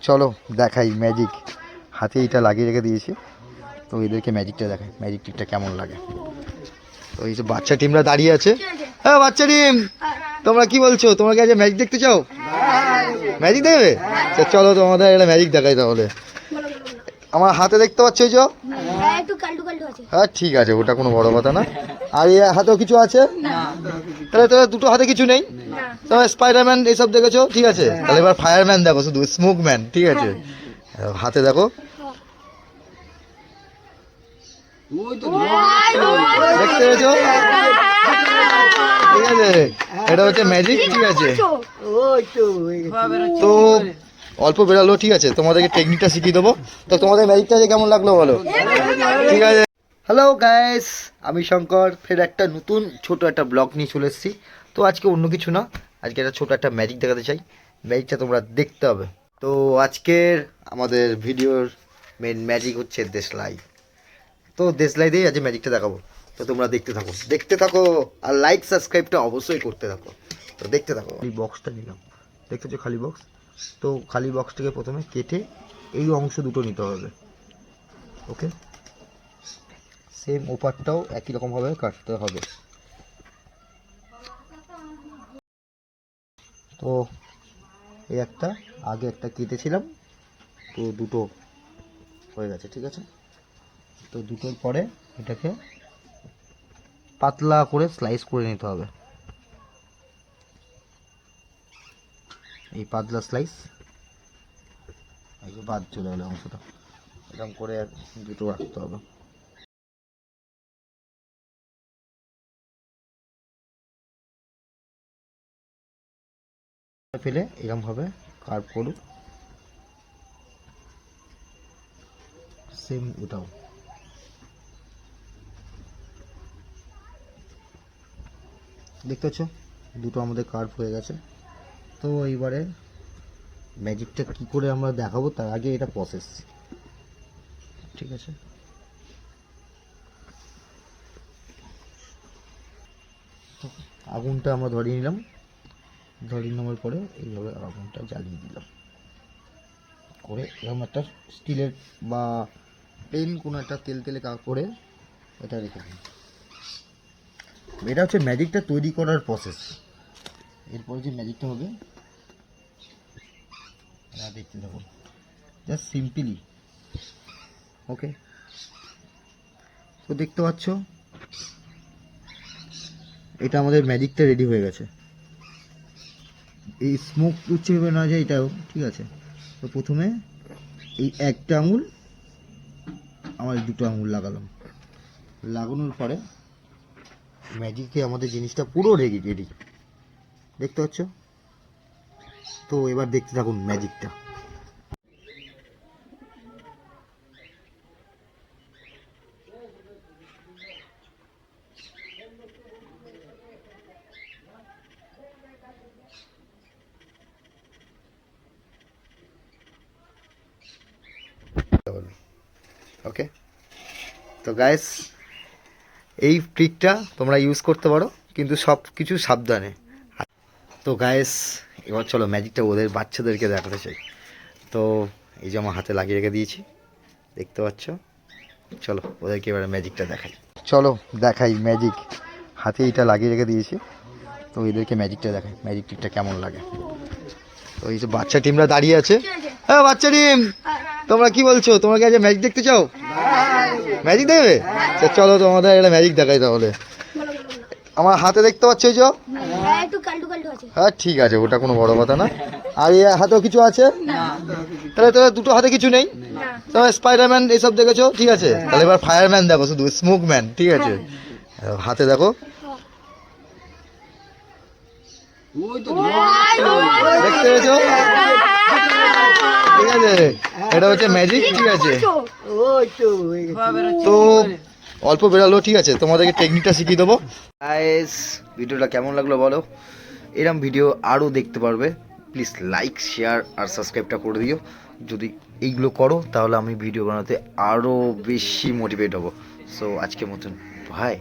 চলো দেখাই ম্যাজিক। হাতে এইটা লাগিয়ে রেখে দিয়েছি, তো এদেরকে ম্যাজিকটা দেখাই, ম্যাজিক টিপটা কেমন লাগে। তো এই যে বাচ্চা টিমরা দাঁড়িয়ে আছে। হ্যাঁ বাচ্চা টিম, তোমরা কি বলছো? তোমরা কি আজ ম্যাজিক দেখতে চাও? ম্যাজিক দেখবে? চলো তোমাদের একটা ম্যাজিক দেখাই তাহলে। আমার হাতে দেখতে পাচ্ছ এই যে? হ্যাঁ ঠিক আছে, ওটা কোনো বড় কথা না। আর এই হাতেও কিছু আছে? তাহলে তোর দুটো হাতে কিছু নেই? তোমার স্পাইডারম্যান এইসব দেখেছো? ঠিক আছে, তাহলে এবার ফায়ারম্যান দেখো, শুধু স্মোকম্যান। ঠিক আছে, হাতে দেখো, দেখতে পেয়েছো? ঠিক আছে, এটা হচ্ছে ম্যাজিক। ঠিক আছে, তো অল্প বেরালো। ঠিক আছে, তোমাদেরকে টেকনিকটা শিখিয়ে দেবো। তো তোমাদের ম্যাজিকটা যে কেমন লাগলো বলো। ঠিক আছে, হ্যালো গাইস, আমি শঙ্কর, ফের একটা নতুন ছোট একটা ব্লগ নিয়ে চলে এসেছি। তো আজকে অন্য কিছু না, আজকে একটা ছোট একটা ম্যাজিক দেখাতে চাই। ম্যাজিকটা তোমরা দেখতে হবে। তো আজকের আমাদের ভিডিওর মেন ম্যাজিক হচ্ছে দেশলাই। তো দেশলাই দিয়ে আজ ম্যাজিকটা দেখাবো। তো তোমরা দেখতে থাকো, দেখতে থাকো, আর লাইক সাবস্ক্রাইবটা অবশ্যই করতে থাকো। তো দেখতে থাকো। এই বক্সটা নিলাম, দেখতেছো খালি বক্স। তো খালি বক্সটাকে প্রথমে কেটে এই অংশ দুটো নিতে হবে। ওকে, সেম ওপারটাও একই রকমভাবে কাটতে হবে। তো এই একটা আগে একটা কেটেছিলাম, তো দুটো হয়ে গেছে। ঠিক আছে, তো দুটোর পরে এটাকে পাতলা করে স্লাইস করে নিতে হবে। এই পাতলা স্লাইস, এই যে বাদ চলে গেলো অংশটা, এরকম করে দুটো রাখতে হবে। ফেলে এরকমভাবে কার্ভ করুক, সেম ওটাও। দেখতে পাচ্ছ দুটো আমাদের কার্ভ হয়ে গেছে। তো এইবারে ম্যাজিকটা কি করে আমরা দেখাবো তার আগে এটা প্রসেস। ঠিক আছে, আগুনটা আমরা ধরিয়ে নিলাম, ধরিয়ে নেওয়ার পরে এইভাবে আগুনটা জ্বালিয়ে দিলাম করে, এরকম একটা স্টিলের বা প্লেন কোনো একটা তেল তেলে কাপড়ে এটা রেখে দিন। এটা হচ্ছে ম্যাজিকটা তৈরি করার প্রসেস। এরপরে যে ম্যাজিকটা হবে দেখতে থাকো, জাস্ট সিম্পলি। ওকে, তো দেখতে পাচ্ছ এটা আমাদের ম্যাজিকটা রেডি হয়ে গেছে। এই স্মোক উঠছে না যায় এটাও। ঠিক আছে, তো প্রথমে এই একটা আঙুল, আমার দুটো আঙুল লাগালাম, লাগানোর পরে ম্যাজিকে আমাদের জিনিসটা পুরো রেডি রেডি, দেখতে পাচ্ছ? তো এবার দেখতে থাকুন ম্যাজিকটা। ওকে, তো গাইস এই ট্রিকটা তোমরা ইউজ করতে পারো, কিন্তু সব কিছু সাবধানে। তো গাইস এবার চলো ম্যাজিকটা ওদের বাচ্চাদেরকে দেখাতে চাই। তো এই যে আমার হাতে লাগিয়ে রেখে দিয়েছি, দেখতে পাচ্ছ? চলো ওদেরকে এবারে ম্যাজিকটা দেখাই। চলো দেখাই ম্যাজিক। হাতে এইটা লাগিয়ে রেখে দিয়েছি, তো এদেরকে ম্যাজিকটা দেখাই, ম্যাজিক টিপটা কেমন লাগে। তো এই যে বাচ্চা টিমরা দাঁড়িয়ে আছে। হ্যাঁ বাচ্চা টিম, তোমরা কি বলছো? তোমরা কি আজ ম্যাজিক দেখতে চাও? ম্যাজিক দেখবে? চলো তোমাদের একটা ম্যাজিক দেখাই তাহলে। আমার হাতে দেখতে পাচ্ছ এই যে? হ্যাঁ ঠিক আছে, ওটা কোনো বড় কথা না। আর এই হাতেও কিছু আছে? তাহলে তোর দুটো হাতে কিছু নেই? তোমার স্পাইডারম্যান এইসব দেখেছো? ঠিক আছে, তাহলে এবার ফায়ারম্যান দেখো, শুধু স্মোকম্যান। ঠিক আছে, হাতে দেখো, দেখতে পেয়েছো? ঠিক আছে, এটা হচ্ছে ম্যাজিক। ঠিক আছে, তো অল্প বেরালো। ঠিক আছে, তোমাদেরকে টেকনিকটা শিখিয়ে দেবো। গাইস ভিডিওটা কেমন লাগলো বলো। এরকম ভিডিও আরও দেখতে পারবে, প্লিজ লাইক শেয়ার আর সাবস্ক্রাইবটা করে দিও। যদি এইগুলো করো তাহলে আমি ভিডিও বানাতে আরও বেশি মোটিভেট হব। সো আজকের মতন ভাই।